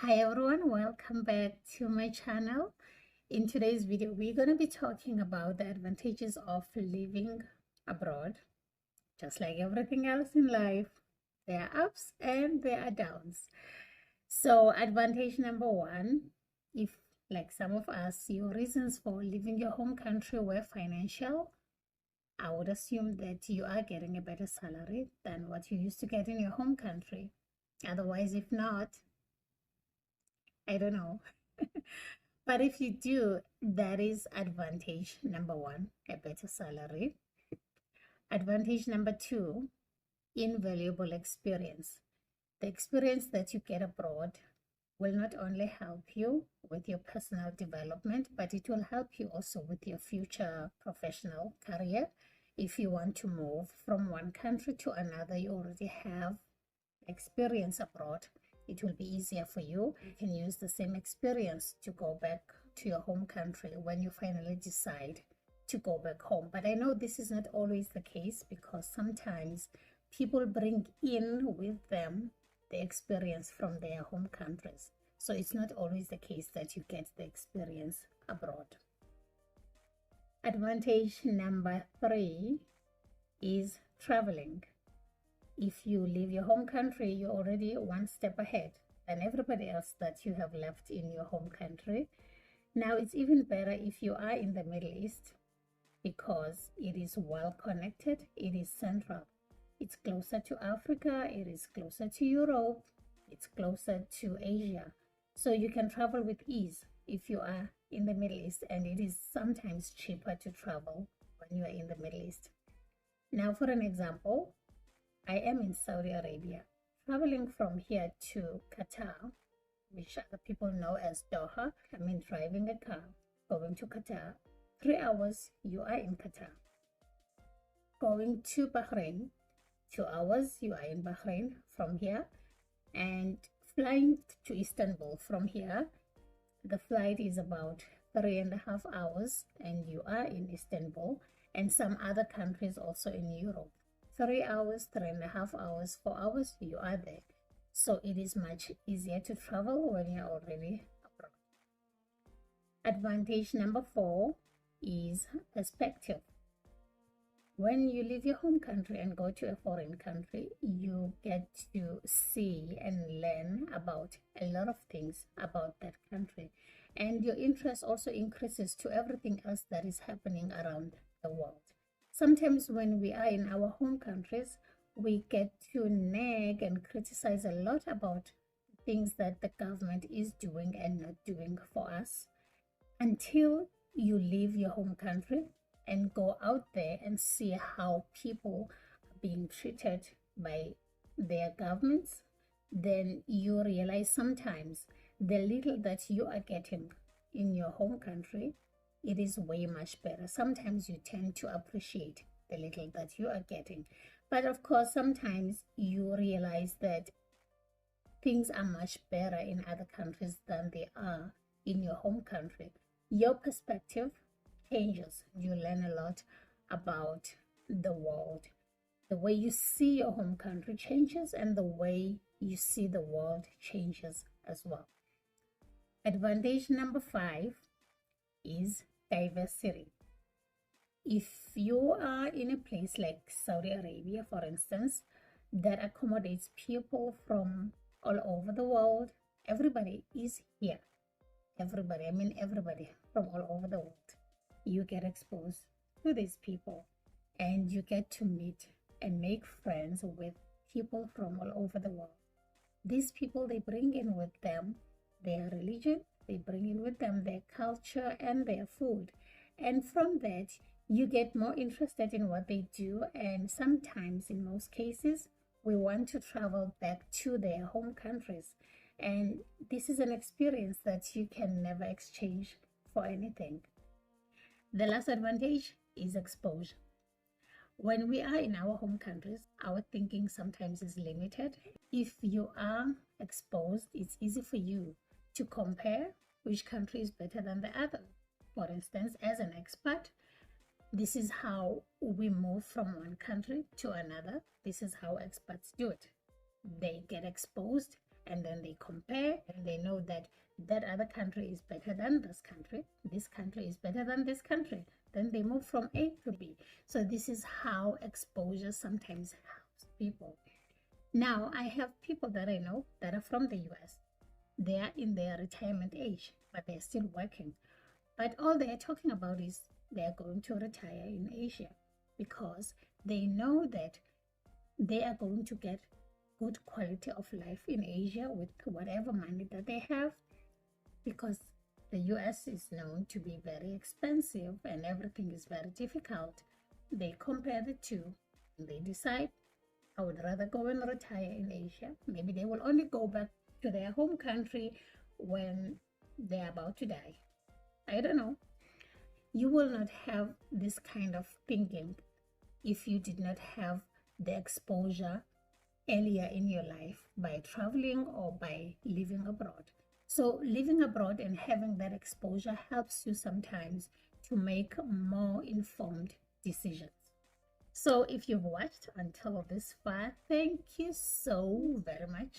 Hi everyone, welcome back to my channel. In today's video, we're going to be talking about the advantages of living abroad. Just like everything else in life, there are ups and there are downs. So advantage number one, if like some of us, your reasons for leaving your home country were financial, I would assume that you are getting a better salary than what you used to get in your home country. Otherwise, if not, I don't know. But if you do, that is advantage number one, a better salary. Advantage number two, invaluable experience. The experience that you get abroad will not only help you with your personal development, but it will help you also with your future professional career. If you want to move from one country to another, you already have experience abroad. It will be easier for you. You can use the same experience to go back to your home country when you finally decide to go back home. But I know this is not always the case because sometimes people bring in with them the experience from their home countries. So it's not always the case that you get the experience abroad. Advantage number three is traveling. If you leave your home country, you're already one step ahead than everybody else that you have left in your home country. Now, it's even better if you are in the Middle East because it is well connected, it is central. It's closer to Africa, it is closer to Europe, it's closer to Asia. So you can travel with ease if you are in the Middle East, and it is sometimes cheaper to travel when you are in the Middle East. Now, for an example, I am in Saudi Arabia. Traveling from here to Qatar, which other people know as Doha, I mean driving a car, going to Qatar, 3 hours, you are in Qatar. Going to Bahrain, 2 hours, you are in Bahrain from here. And flying to Istanbul from here, the flight is about 3.5 hours, and you are in Istanbul, and some other countries also in Europe. 3 hours, 3.5 hours, 4 hours, you are there. So it is much easier to travel when you're already abroad. Advantage number four is perspective. When you leave your home country and go to a foreign country, you get to see and learn about a lot of things about that country. And your interest also increases to everything else that is happening around the world. Sometimes when we are in our home countries, we get to nag and criticize a lot about things that the government is doing and not doing for us until you leave your home country and go out there and see how people are being treated by their governments. Then you realize sometimes the little that you are getting in your home country, it is way much better. Sometimes you tend to appreciate the little that you are getting. But of course, sometimes you realize that things are much better in other countries than they are in your home country. Your perspective changes. You learn a lot about the world. The way you see your home country changes, and the way you see the world changes as well. Advantage number five is diversity. If you are in a place like Saudi Arabia, for instance, that accommodates people from all over the world, everybody is here. Everybody, I mean everybody from all over the world. You get exposed to these people and you get to meet and make friends with people from all over the world. These people, they bring in with them their religion, they bring in with them their culture and their food. And from that, you get more interested in what they do. And sometimes, in most cases, we want to travel back to their home countries. And this is an experience that you can never exchange for anything. The last advantage is exposure. When we are in our home countries, our thinking sometimes is limited. If you are exposed, it's easy for you to compare which country is better than the other. For instance, as an expat, this is how we move from one country to another. This is how expats do it. They get exposed and then they compare, and they know that that other country is better than this country is better than this country, then they move from A to B. So this is how exposure sometimes helps people. Now I have people that I know that are from the US. They are in their retirement age, but they're still working. But all they're talking about is they're going to retire in Asia, because they know that they are going to get good quality of life in Asia with whatever money that they have, because the US is known to be very expensive and everything is very difficult. They compare the two and they decide, I would rather go and retire in Asia. Maybe they will only go back to their home country when they're about to die. I don't know. You will not have this kind of thinking if you did not have the exposure earlier in your life by traveling or by living abroad. So living abroad and having that exposure helps you sometimes to make more informed decisions. So if you've watched until this far, thank you so very much.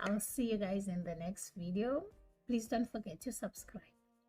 I'll see you guys in the next video. Please don't forget to subscribe.